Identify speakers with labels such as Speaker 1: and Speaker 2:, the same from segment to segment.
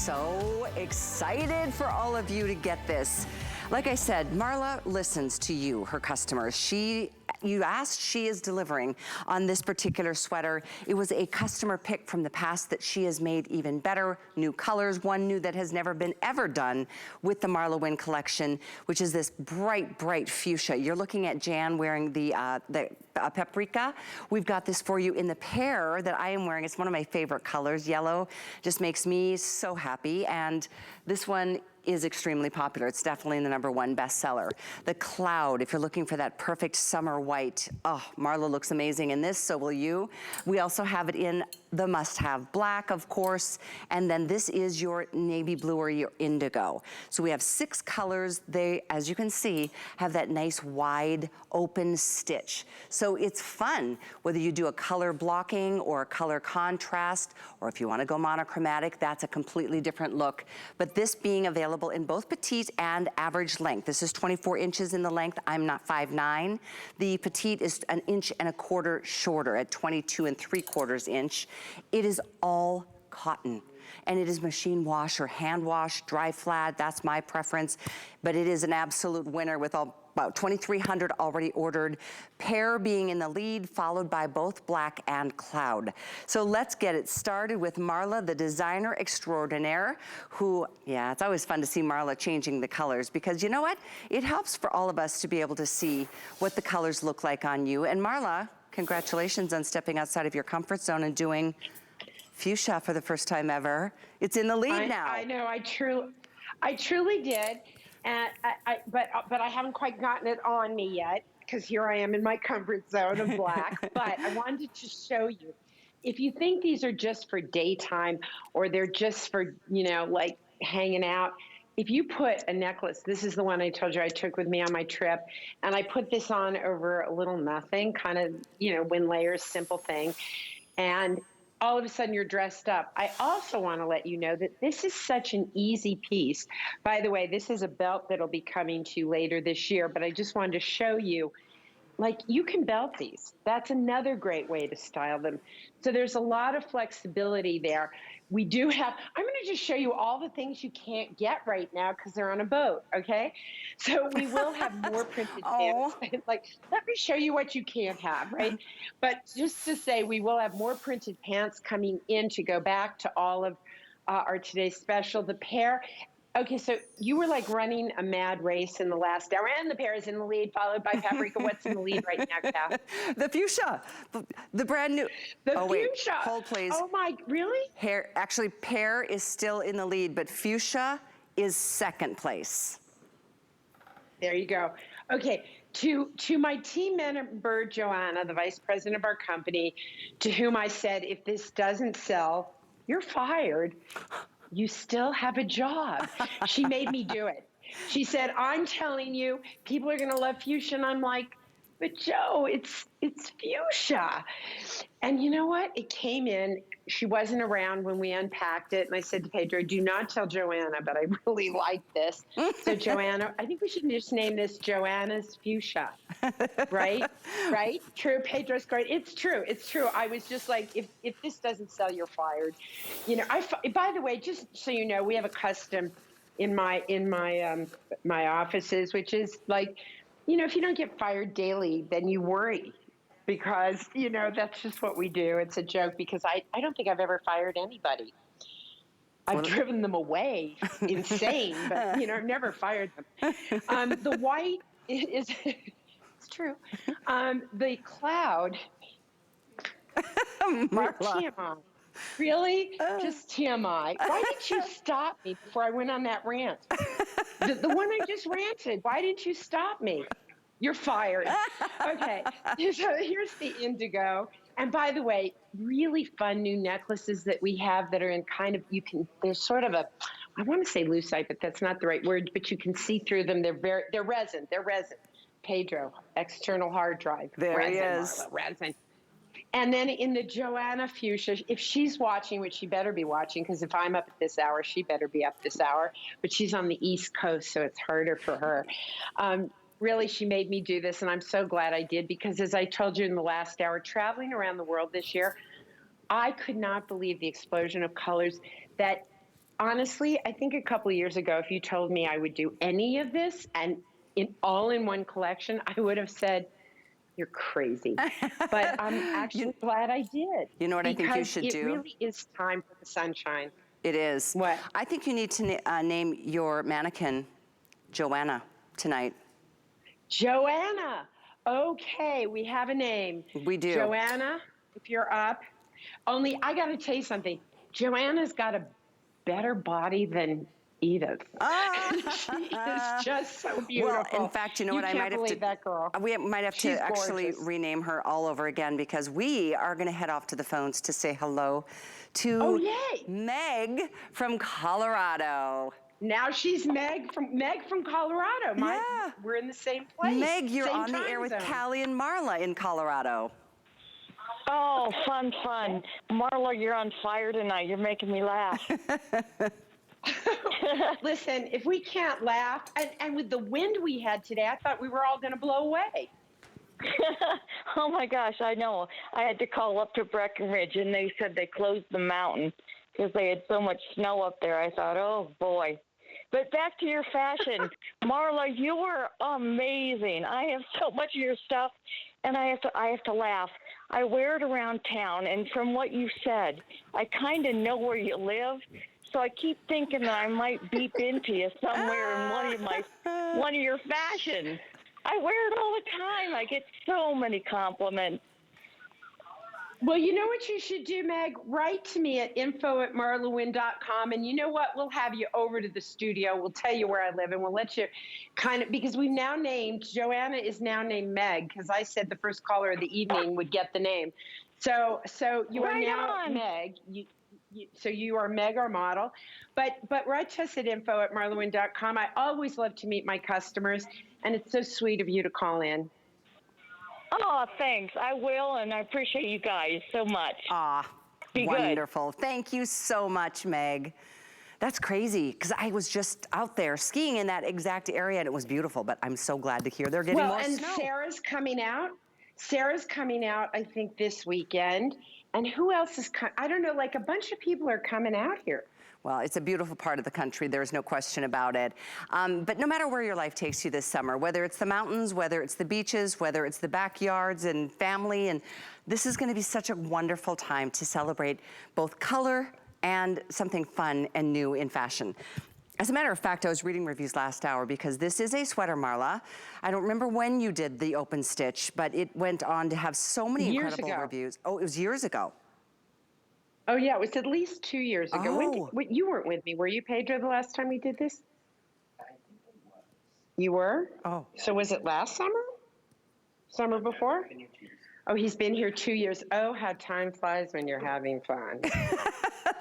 Speaker 1: so excited for all of you to get this. Like I said, Marla listens to you, her customers. You asked, she is delivering on this particular sweater. It was a customer pick from the past that she has made even better. New colors, one new that has never been ever done with the Marla Wynne collection, which is this bright, bright fuchsia. You're looking at Jan wearing the Paprika. We've got this for you in the pair that I am wearing. It's one of my favorite colors. Yellow just makes me so happy. And this one is extremely popular. It's definitely the #1 bestseller. The Cloud, if you're looking for that perfect summer white, oh, Marla looks amazing in this, so will you. We also have it in the must-have black, of course, and then this is your navy blue or your indigo. So we have 6 colors. They, as you can see, have that nice wide open stitch. So it's fun, whether you do a color blocking or a color contrast, or if you wanna go monochromatic, that's a completely different look. But this being available in both petite and average length. This is 24 inches in the length. I'm not 5'9". The petite is 1.25 inches shorter at 22 3/4 inch. It is all cotton. And it is machine wash or hand wash, dry flat, that's my preference. But it is an absolute winner with about 2,300 already ordered. Pear being in the lead, followed by both black and cloud. So let's get it started with Marla, the designer extraordinaire, who, yeah, it's always fun to see Marla changing the colors, because you know what? It helps for all of us to be able to see what the colors look like on you. And Marla, congratulations on stepping outside of your comfort zone and doing fuchsia for the first time ever. It's in the lead now.
Speaker 2: I know, I truly did. And but I haven't quite gotten it on me yet, because here I am in my comfort zone of black. But I wanted to show you, if you think these are just for daytime or they're just for, you know, like hanging out, if you put a necklace, this is the one I told you I took with me on my trip, and I put this on over a little nothing, kind of, you know, WynneLayers, simple thing, and all of a sudden you're dressed up. I also want to let you know that this is such an easy piece. By the way, this is a belt that'll be coming to you later this year, but I just wanted to show you, like, you can belt these. That's another great way to style them. So there's a lot of flexibility there. We do have, I'm going to just show you all the things you can't get right now because they're on a boat, okay? So we will have more printed pants. Like, let me show you what you can't have, right? But just to say, we will have more printed pants coming in to go back to all of our today's special. The pair, okay, so you were like running a mad race in the last hour, and the pair is in the lead, followed by Paprika. What's in the lead right now, Kath?
Speaker 1: The fuchsia, the brand new.
Speaker 2: The
Speaker 1: fuchsia.
Speaker 2: Wait,
Speaker 1: hold please.
Speaker 2: Oh my, really?
Speaker 1: Actually, pear is still in the lead, but fuchsia is second place.
Speaker 2: There you go. Okay, to my team member, Joanna, the vice president of our company, to whom I said, if this doesn't sell, you're fired. You still have a job. She made me do it. She said, I'm telling you, people are gonna love fuchsia. And I'm like, but Joe, it's fuchsia. And you know what? It came in. She wasn't around when we unpacked it. And I said to Pedro, do not tell Joanna, but I really like this. So Joanna, I think we should just name this Joanna's Fuchsia. Right? Right? True. Pedro's great. It's true. It's true. I was just like, if this doesn't sell, you're fired. You know, by the way, just so you know, we have a custom in my offices, which is like, you know, if you don't get fired daily, then you worry, because, you know, that's just what we do. It's a joke, because I don't think I've ever fired anybody. I've driven them away, insane, but, you know, I've never fired them. The white is, it's true. The cloud, TMI. Really? Just TMI. Why didn't you stop me before I went on that rant? The one I just ranted. Why didn't you stop me? You're fired. Okay. So here's the indigo. And by the way, really fun new necklaces that we have that are in kind of, there's sort of a, I want to say lucite, but that's not the right word, but you can see through them. They're resin. They're resin. Pedro, external hard drive.
Speaker 1: There
Speaker 2: resin,
Speaker 1: he is.
Speaker 2: Marla, resin. And then in the Joanna Fuchsia, if she's watching, which she better be watching, because if I'm up at this hour, she better be up this hour. But she's on the East Coast, so it's harder for her. Really, she made me do this, and I'm so glad I did, because as I told you in the last hour, traveling around the world this year, I could not believe the explosion of colors that honestly, I think a couple of years ago, if you told me I would do any of this and all in one collection, I would have said, you're crazy. But I'm
Speaker 1: you,
Speaker 2: actually glad I did,
Speaker 1: you know what I think you
Speaker 2: because
Speaker 1: should
Speaker 2: it
Speaker 1: do?
Speaker 2: really is time for the sunshine.
Speaker 1: It is.
Speaker 2: What?
Speaker 1: I think you need to name your mannequin Joanna tonight.
Speaker 2: Joanna. Okay, we have a name.
Speaker 1: We do.
Speaker 2: Joanna, if you're up. Only I got to tell you something. Joanna's got a better body than Edith. She is just so beautiful.
Speaker 1: Well, in fact, you know what? I might have to.
Speaker 2: That girl.
Speaker 1: We might have
Speaker 2: She's
Speaker 1: to actually
Speaker 2: gorgeous.
Speaker 1: rename her all over again, because we are going to head off to the phones to say hello to
Speaker 2: Yay.
Speaker 1: Meg from Colorado.
Speaker 2: Now she's Meg from Colorado.
Speaker 1: Yeah.
Speaker 2: We're in the same place.
Speaker 1: Meg, you're
Speaker 2: same
Speaker 1: on the air with
Speaker 2: zone.
Speaker 1: Callie and Marla in Colorado.
Speaker 3: Oh, fun. Marla, you're on fire tonight. You're making me laugh.
Speaker 2: Listen, if we can't laugh, and with the wind we had today, I thought we were all going to blow away.
Speaker 3: Oh, my gosh, I know. I had to call up to Breckenridge, and they said they closed the mountain because they had so much snow up there. I thought, oh, boy. But back to your fashion. Marla, you were amazing. I have so much of your stuff, and I have to laugh. I wear it around town, and from what you said, I kind of know where you live, so I keep thinking that I might beep into you somewhere in one of your fashions. I wear it all the time. I get so many compliments.
Speaker 2: Well, you know what you should do, Meg? Write to me at info@marlawynne.com, and you know what? We'll have you over to the studio. We'll tell you where I live, and we'll let you because we've now named, Joanna is now named Meg, because I said the first caller of the evening would get the name. So you are now Meg. So you are Meg, our model. But write to us at info@marlawynne.com. I always love to meet my customers, and it's so sweet of you to call in.
Speaker 3: Oh, thanks. I will, and I appreciate you guys so much.
Speaker 1: Be wonderful. Good. Thank you so much, Meg. That's crazy, because I was just out there skiing in that exact area, and it was beautiful, but I'm so glad to hear they're getting more snow.
Speaker 2: Well, and Sarah's coming out, I think, this weekend. And who else is coming? I don't know, like a bunch of people are coming out here.
Speaker 1: Well, it's a beautiful part of the country. There's no question about it. But no matter where your life takes you this summer, whether it's the mountains, whether it's the beaches, whether it's the backyards and family, and this is going to be such a wonderful time to celebrate both color and something fun and new in fashion. As a matter of fact, I was reading reviews last hour, because this is a sweater, Marla. I don't remember when you did the open stitch, but it went on to have so many incredible reviews. Oh, it was years ago.
Speaker 2: Oh, yeah, it was at least 2 years ago.
Speaker 1: Oh.
Speaker 2: You weren't with me. Were you, Pedro, the last time we did this? I think it was. You were?
Speaker 1: Oh.
Speaker 2: So was it last summer? Summer before? Oh, he's been here 2 years. Oh, how time flies when you're having fun.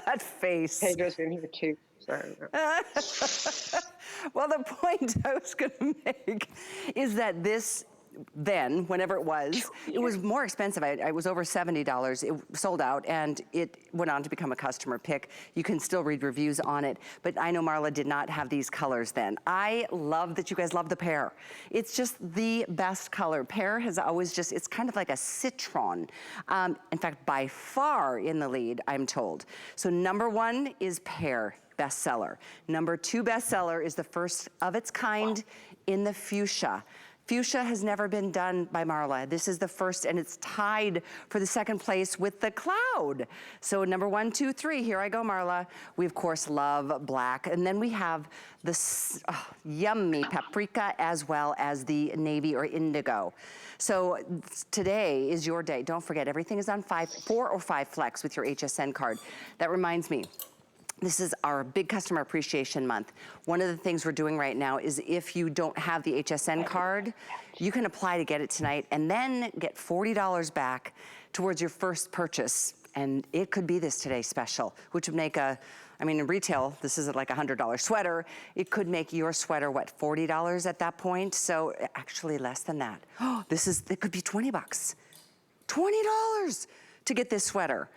Speaker 1: That face.
Speaker 2: Pedro's been here 2 years.
Speaker 1: Well, the point I was going to make is that this, then, whenever it was more expensive. It was over $70. It sold out, and it went on to become a customer pick. You can still read reviews on it, but I know Marla did not have these colors then. I love that you guys love the pear. It's just the best color. Pear has always just, it's kind of like a citron. In fact, by far in the lead, I'm told. So #1 is pear, bestseller. #2 bestseller is the first of its kind in the fuchsia. Fuchsia has never been done by Marla. This is the first, and it's tied for the second place with the cloud. So #1, 2, 3, here I go, Marla. We, of course, love black. And then we have the yummy paprika, as well as the navy or indigo. So today is your day. Don't forget, everything is on 4 or 5 flex with your HSN card. That reminds me, this is our big customer appreciation month. One of the things we're doing right now is, if you don't have the HSN card, you can apply to get it tonight and then get $40 back towards your first purchase. And it could be this today special, which would make in retail, this is like a $100 sweater. It could make your sweater, what, $40 at that point? So actually less than that. Oh, it could be 20 bucks. $20 to get this sweater.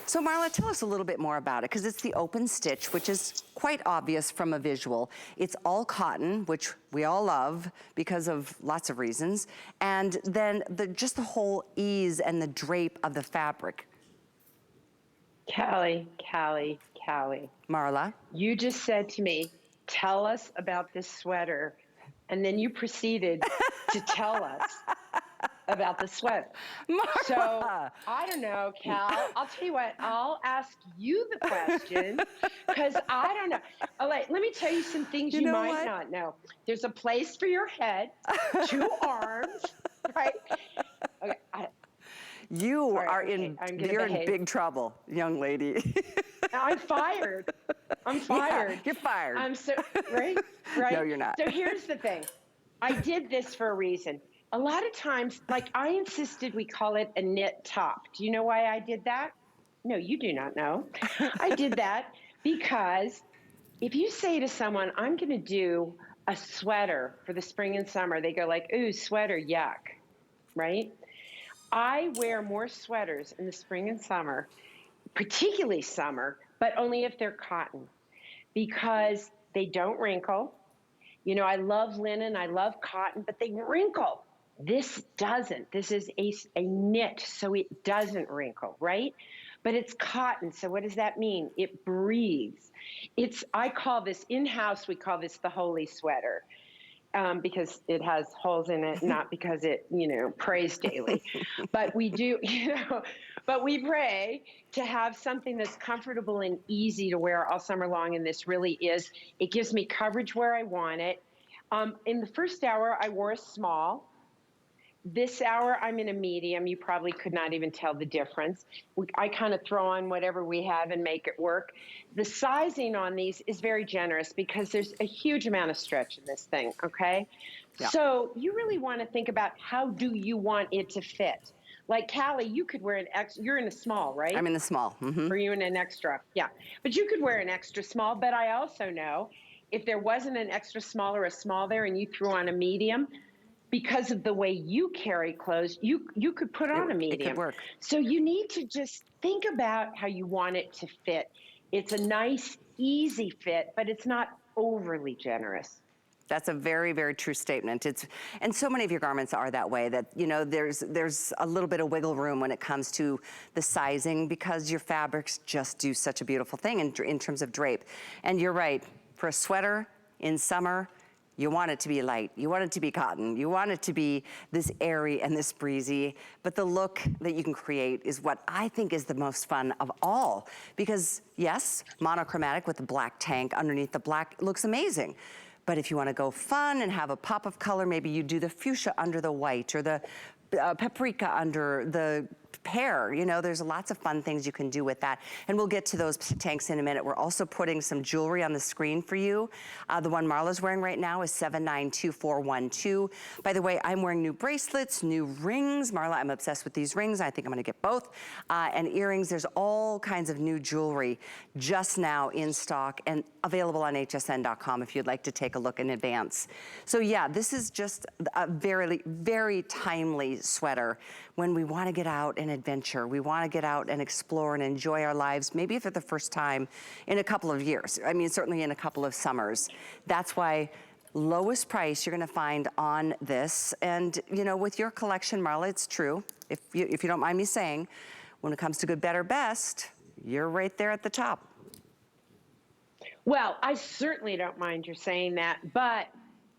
Speaker 1: So Marla, tell us a little bit more about it, because it's the open stitch, which is quite obvious from a visual. It's all cotton, which we all love because of lots of reasons. And then just the whole ease and the drape of the fabric.
Speaker 2: Callie.
Speaker 1: Marla.
Speaker 2: You just said to me, tell us about this sweater. And then you proceeded to tell us about the sweater. So
Speaker 1: Marla.
Speaker 2: I don't know, Cal. I'll tell you what, I'll ask you the question because I don't know. Let me tell you some things
Speaker 1: You
Speaker 2: you
Speaker 1: know
Speaker 2: might
Speaker 1: what?
Speaker 2: not know. There's a place for your head, two arms, right? Okay.
Speaker 1: You
Speaker 2: All right.
Speaker 1: are
Speaker 2: Okay.
Speaker 1: in,
Speaker 2: I'm going to
Speaker 1: you're in
Speaker 2: behave.
Speaker 1: big trouble, young lady.
Speaker 2: I'm fired. I'm
Speaker 1: Yeah,
Speaker 2: fired.
Speaker 1: you're fired.
Speaker 2: I'm so, right?
Speaker 1: No,
Speaker 2: Right?
Speaker 1: you're not.
Speaker 2: So here's the thing. I did this for a reason. A lot of times, like I insisted we call it a knit top. Do you know why I did that? No, you do not know. I did that because if you say to someone, I'm going to do a sweater for the spring and summer, they go like, ooh, sweater, yuck, right? I wear more sweaters in the spring and summer, particularly summer, but only if they're cotton because they don't wrinkle. You know, I love linen, I love cotton, but they wrinkle. This doesn't. This is a knit, so it doesn't wrinkle, right? But it's cotton, so what does that mean? It breathes. I call this in-house, we call this the holy sweater. Because it has holes in it, not because it, prays daily. But we do, but we pray to have something that's comfortable and easy to wear all summer long. And this really is, it gives me coverage where I want it. In the first hour, I wore a small. This hour, I'm in a medium. You probably could not even tell the difference. I kind of throw on whatever we have and make it work. The sizing on these is very generous because there's a huge amount of stretch in this thing, okay?
Speaker 1: Yeah.
Speaker 2: So you really want to think about how do you want it to fit? Like Callie, you could wear an extra, you're in a small, right?
Speaker 1: I'm in the small. Mm-hmm.
Speaker 2: Or you in an extra? Yeah. But you could wear an extra small, but I also know if there wasn't an extra small or a small there and you threw on a medium, because of the way you carry clothes, you could put on a
Speaker 1: It could
Speaker 2: medium.
Speaker 1: work.
Speaker 2: So you need to just think about how you want it to fit. It's a nice, easy fit, but it's not overly generous.
Speaker 1: That's a very, very true statement. And so many of your garments are that way that, there's a little bit of wiggle room when it comes to the sizing because your fabrics just do such a beautiful thing in terms of drape. And you're right, for a sweater in summer, you want it to be light, you want it to be cotton, you want it to be this airy and this breezy, but the look that you can create is what I think is the most fun of all. Because yes, monochromatic with the black tank underneath the black looks amazing. But if you wanna go fun and have a pop of color, maybe you do the fuchsia under the white or the paprika under the pear. There's lots of fun things you can do with that. And we'll get to those tanks in a minute. We're also putting some jewelry on the screen for you. The one Marla's wearing right now is 792412. By the way, I'm wearing new bracelets, new rings. Marla, I'm obsessed with these rings. I think I'm gonna get both. And earrings, there's all kinds of new jewelry just now in stock and available on hsn.com if you'd like to take a look in advance. So yeah, this is just a very, very timely sweater when we wanna get out and adventure. We wanna get out and explore and enjoy our lives, maybe for the first time in a couple of years. I mean, certainly in a couple of summers. That's why lowest price you're gonna find on this. And with your collection, Marla, it's true. If you don't mind me saying, when it comes to good, better, best, you're right there at the top.
Speaker 2: Well, I certainly don't mind your saying that, but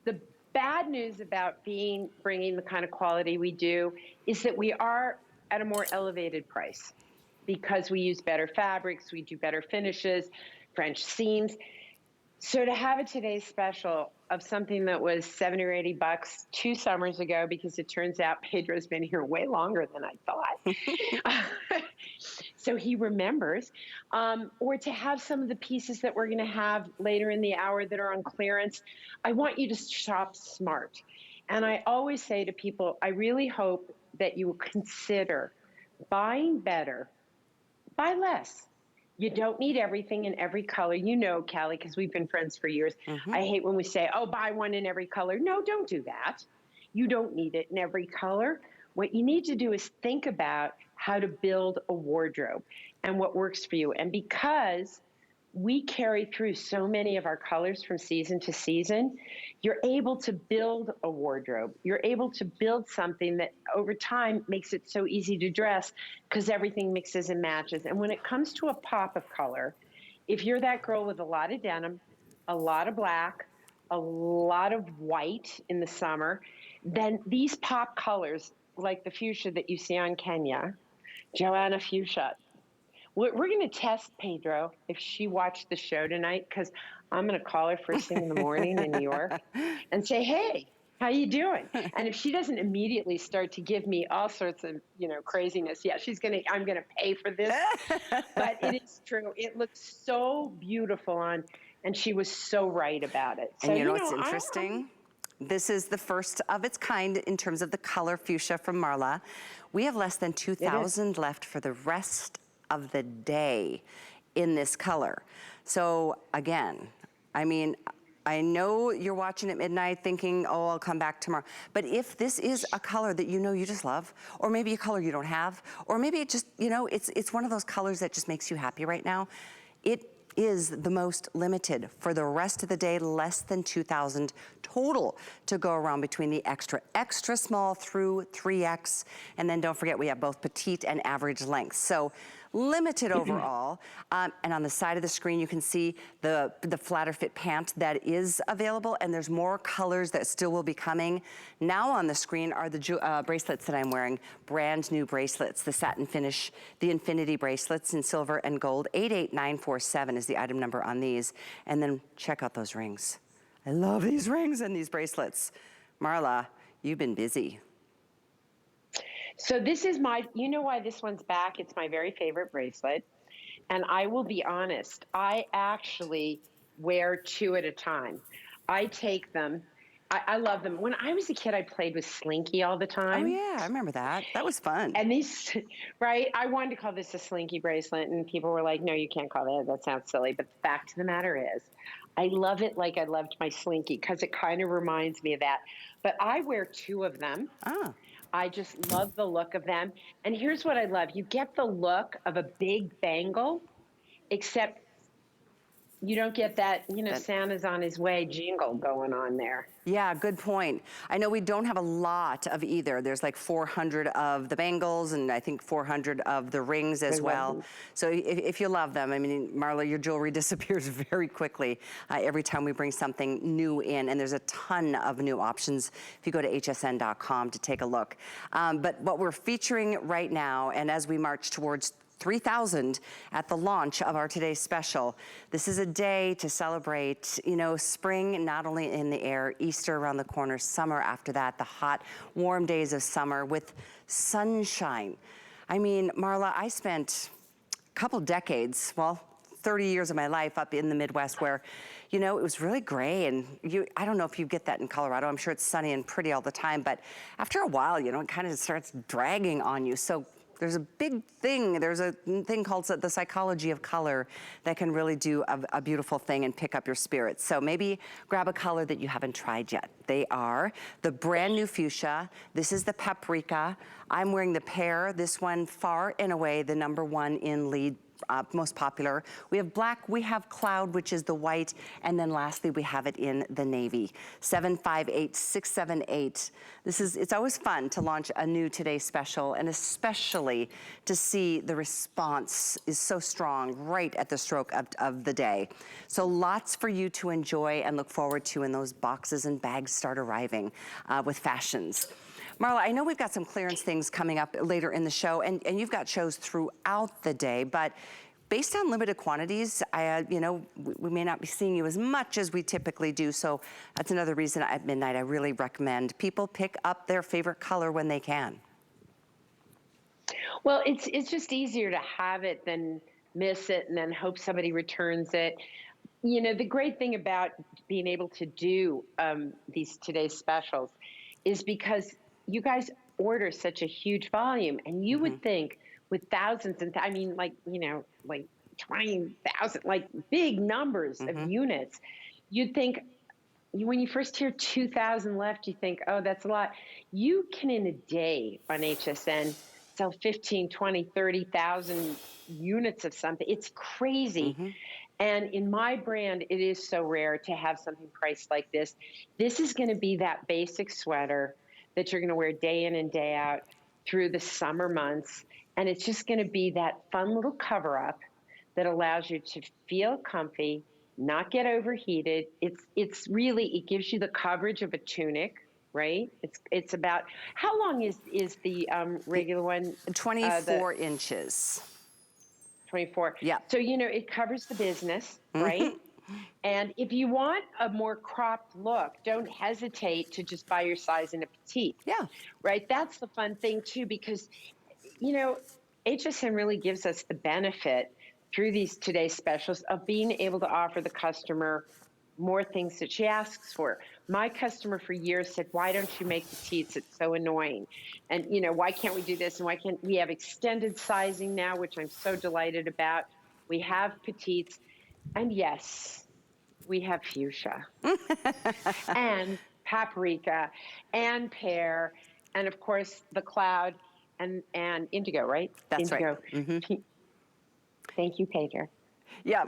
Speaker 2: the bad news about bringing the kind of quality we do is that we are at a more elevated price because we use better fabrics, we do better finishes, French seams. So to have a today's special of something that was $70 or $80 2 summers ago, because it turns out Pedro's been here way longer than I thought. So he remembers, or to have some of the pieces that we're going to have later in the hour that are on clearance. I want you to shop smart. And I always say to people, I really hope that you will consider buying better, buy less. You don't need everything in every color. Callie, because we've been friends for years. I hate when we say, oh, buy one in every color. No, don't do that. You don't need it in every color. What you need to do is think about how to build a wardrobe and what works for you. And because we carry through so many of our colors from season to season. You're able to build a wardrobe. You're able to build something that over time makes it so easy to dress because everything mixes and matches. And when it comes to a pop of color, if you're that girl with a lot of denim, a lot of black, a lot of white in the summer, then these pop colors, like the fuchsia that you see on Kenya, Joanna Fuchsia, we're going to test Pedro if she watched the show tonight, because I'm going to call her first thing in the morning in New York and say, hey, how you doing? And if she doesn't immediately start to give me all sorts of, craziness, yeah, I'm going to pay for this. But it is true. It looks so beautiful on, and she was so right about it. So,
Speaker 1: And you know what's interesting? This is the first of its kind in terms of the color fuchsia from Marla. We have less than 2,000 left for the rest of the day in this color. So again, I mean, I know you're watching at midnight thinking, oh, I'll come back tomorrow. But if this is a color that you just love, or maybe a color you don't have, or maybe it just, it's one of those colors that just makes you happy right now, it is the most limited for the rest of the day, less than 2,000 total to go around between the extra small through 3X. And then don't forget, we have both petite and average lengths. So limited overall. And on the side of the screen, you can see the flatter fit pant that is available, and there's more colors that still will be coming. Now on the screen are the bracelets that I'm wearing, brand new bracelets, the satin finish, the infinity bracelets in silver and gold. 88947 is the item number on these. And then check out those rings. I love these rings and these bracelets. Marla, you've been busy.
Speaker 2: So this is you know why this one's back? It's my very favorite bracelet. And I will be honest, I actually wear two at a time. I take them. I love them. When I was a kid, I played with Slinky all the time.
Speaker 1: Oh yeah, I remember that. That was fun.
Speaker 2: And these, right? I wanted to call this a Slinky bracelet, and people were like, no, you can't call that. That sounds silly. But the fact of the matter is, I love it like I loved my Slinky, because it kind of reminds me of that. But I wear two of them.
Speaker 1: Ah.
Speaker 2: I just love the look of them. And here's what I love. You get the look of a big bangle, except you don't get that, Santa's on his way jingle going on there.
Speaker 1: Yeah, good point. I know we don't have a lot of either. There's like 400 of the bangles and I think 400 of the rings as well. So if you love them, I mean, Marla, your jewelry disappears very quickly every time we bring something new in, and there's a ton of new options if you go to hsn.com to take a look. But what we're featuring right now, and as we march towards 3,000 at the launch of our today's special. This is a day to celebrate, spring not only in the air, Easter around the corner, summer after that, the hot, warm days of summer with sunshine. I mean, Marla, I spent a couple decades, 30 years of my life up in the Midwest where, it was really gray, and I don't know if you get that in Colorado. I'm sure it's sunny and pretty all the time, but after a while, it kind of starts dragging on you. So there's a big thing, there's a thing called the psychology of color that can really do a beautiful thing and pick up your spirits. So maybe grab a color that you haven't tried yet. They are the brand new fuchsia. This is the paprika. I'm wearing the pear. This one far and away the #1 in lead. Most popular. We have black, we have cloud, which is the white, and then lastly we have it in the navy. 758-678. It's always fun to launch a new Today Special, and especially to see the response is so strong right at the stroke of the day. So lots for you to enjoy and look forward to when those boxes and bags start arriving with fashions. Marla, I know we've got some clearance things coming up later in the show, and you've got shows throughout the day, but based on limited quantities, we may not be seeing you as much as we typically do, so that's another reason at midnight I really recommend people pick up their favorite color when they can.
Speaker 2: Well, it's just easier to have it than miss it and then hope somebody returns it. The great thing about being able to do these today's specials is because you guys order such a huge volume, and you would think with thousands and like 20,000, like big numbers of units, you'd think when you first hear 2,000 left, you think, oh, that's a lot. You can in a day on HSN sell 15, 20, 30,000 units of something. It's crazy. And in my brand, it is so rare to have something priced like this. This is going to be that basic sweater that you're going to wear day in and day out through the summer months. And it's just going to be that fun little cover up that allows you to feel comfy, not get overheated. It's really, it gives you the coverage of a tunic, right? It's about, how long is the regular one?
Speaker 1: 24 inches.
Speaker 2: 24.
Speaker 1: Yeah.
Speaker 2: So, you know, it covers the business, right? And if you want a more cropped look, don't hesitate to just buy your size in a petite.
Speaker 1: Yeah.
Speaker 2: Right? That's the fun thing too, because, you know, HSN really gives us the benefit through these today's specials of being able to offer the customer more things that she asks for. My customer for years said, why don't you make petites? It's so annoying. And, you know, why can't we do this? And why can't we have extended sizing now, which I'm so delighted about. We have petites. And yes, we have fuchsia and paprika and pear. And of course, the cloud and indigo, right?
Speaker 1: That's
Speaker 2: indigo.
Speaker 1: right.
Speaker 2: Thank you, Pager.
Speaker 1: Yeah.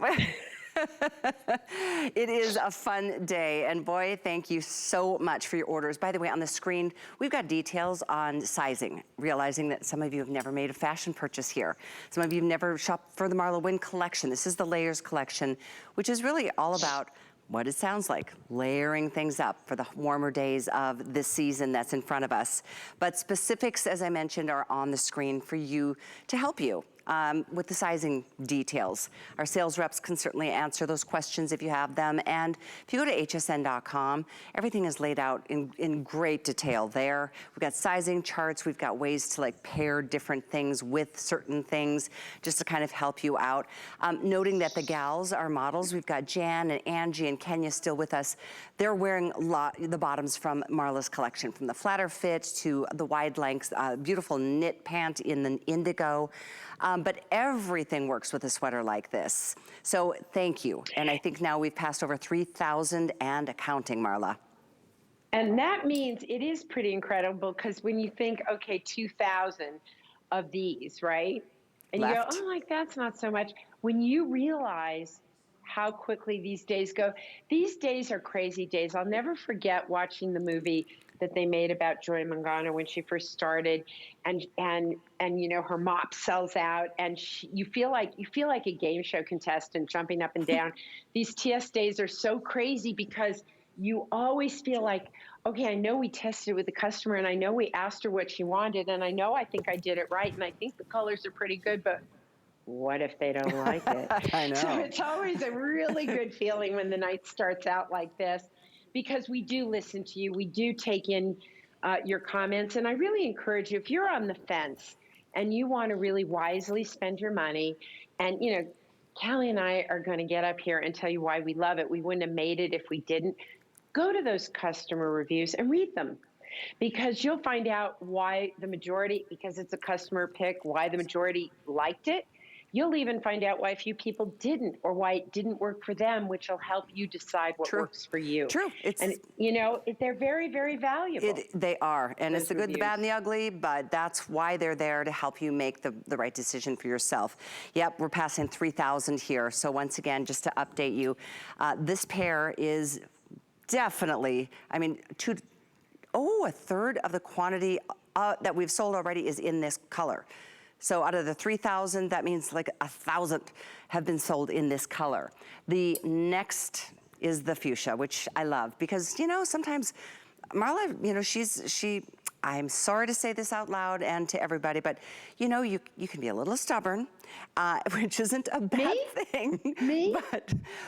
Speaker 1: It is a fun day, and boy, thank you so much for your orders. By the way, on the screen, we've got details on sizing, realizing that some of you have never made a fashion purchase here. Some of you have never shopped for the Marla Wynne collection. This is the Layers collection, which is really all about what it sounds like, layering things up for the warmer days of this season that's in front of us. But specifics, as I mentioned, are on the screen for you to help you with the sizing details. Our sales reps can certainly answer those questions if you have them. And if you go to hsn.com, everything is laid out in great detail there. We've got sizing charts. We've got ways to like pair different things with certain things just to kind of help you out. Noting that the gals are models. We've got Jan and Angie and Kenya still with us. They're wearing the bottoms from Marla's collection, from the flatter fit to the wide lengths, beautiful knit pant in the indigo. But everything works with a sweater like this. So thank you. And I think now we've passed over 3,000 and counting, Marla.
Speaker 2: And that means it is pretty incredible, because when you think, okay, 2,000 of these, right? And
Speaker 1: Left.
Speaker 2: you go, oh, like, that's not so much. When you realize how quickly these days go, these days are crazy days. I'll never forget watching the movie that they made about Joy Mangano when she first started, and you know, her mop sells out, and you feel like a game show contestant jumping up and down. These TS days are so crazy because you always feel like, okay, I know we tested it with the customer, and I know we asked her what she wanted, and I think I did it right, and I think the colors are pretty good, but what if they don't like it?
Speaker 1: I know.
Speaker 2: So it's always a really good feeling when the night starts out like this, because we do listen to you. We do take in your comments. And I really encourage you, if you're on the fence and you want to really wisely spend your money, and, you know, Callie and I are going to get up here and tell you why we love it. We wouldn't have made it if we didn't. Go to those customer reviews and read them, because you'll find out why the majority, because it's a customer pick, why the majority liked it. You'll even find out why a few people didn't, or why it didn't work for them, which will help you decide what works for you.
Speaker 1: True.
Speaker 2: And, you know, they're very, very valuable.
Speaker 1: They are. And it's the good,
Speaker 2: reviews.
Speaker 1: the bad, and the ugly, but that's why they're there, to help you make the right decision for yourself. Yep, we're passing 3,000 here. So once again, just to update you, this pair is definitely, I mean, a third of the quantity that we've sold already is in this color. So out of the 3,000, that means like 1,000 have been sold in this color. The next is the fuchsia, which I love, because, you know, sometimes Marla, you know, I'm sorry to say this out loud and to everybody, but you know, you can be a little stubborn, which isn't a bad thing.
Speaker 2: Me?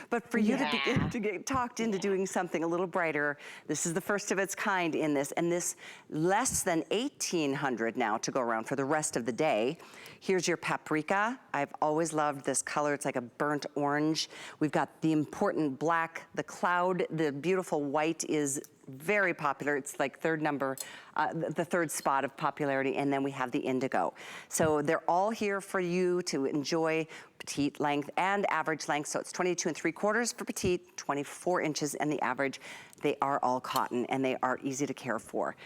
Speaker 1: But for you to get talked into doing something a little brighter, this is the first of its kind in this, and this less than 1,800 now to go around for the rest of the day. Here's your paprika. I've always loved this color. It's like a burnt orange. We've got the important black, the cloud, the beautiful white is very popular. It's like the third spot of popularity, and then we have the indigo. So they're all here for you to enjoy. petite length and average length. So it's 22 3/4 for petite, 24 inches and the average. They are all cotton and they are easy to care for.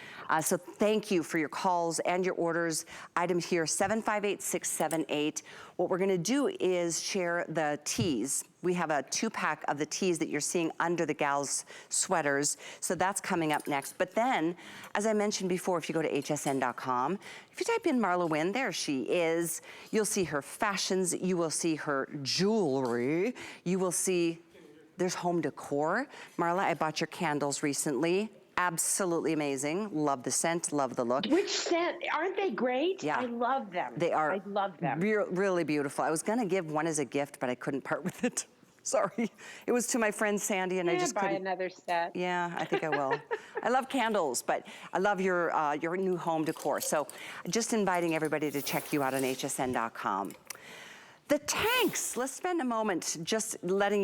Speaker 1: So thank you for your calls and your orders. Item here, 758678. What we're gonna do is share the tees. We have a 2-pack of the tees that you're seeing under the gals' sweaters. So that's coming up next. But then, as I mentioned before, if you go to hsn.com, if you type in Marla Wynne, there she is. You'll see her fashions, you will see her jewelry, you will see there's home decor. Marla, I bought your candles recently. Absolutely amazing. Love the scent, love the look.
Speaker 2: Which scent? Aren't they great?
Speaker 1: Yeah.
Speaker 2: I love them.
Speaker 1: They are
Speaker 2: I love them.
Speaker 1: really beautiful. I was gonna give one as a gift, but I couldn't part with it. Sorry. It was to my friend Sandy and I just
Speaker 2: buy
Speaker 1: couldn't.
Speaker 2: another set.
Speaker 1: Yeah, I think I will. I love candles, but I love your new home decor. So just inviting everybody to check you out on hsn.com. The tanks, let's spend a moment just letting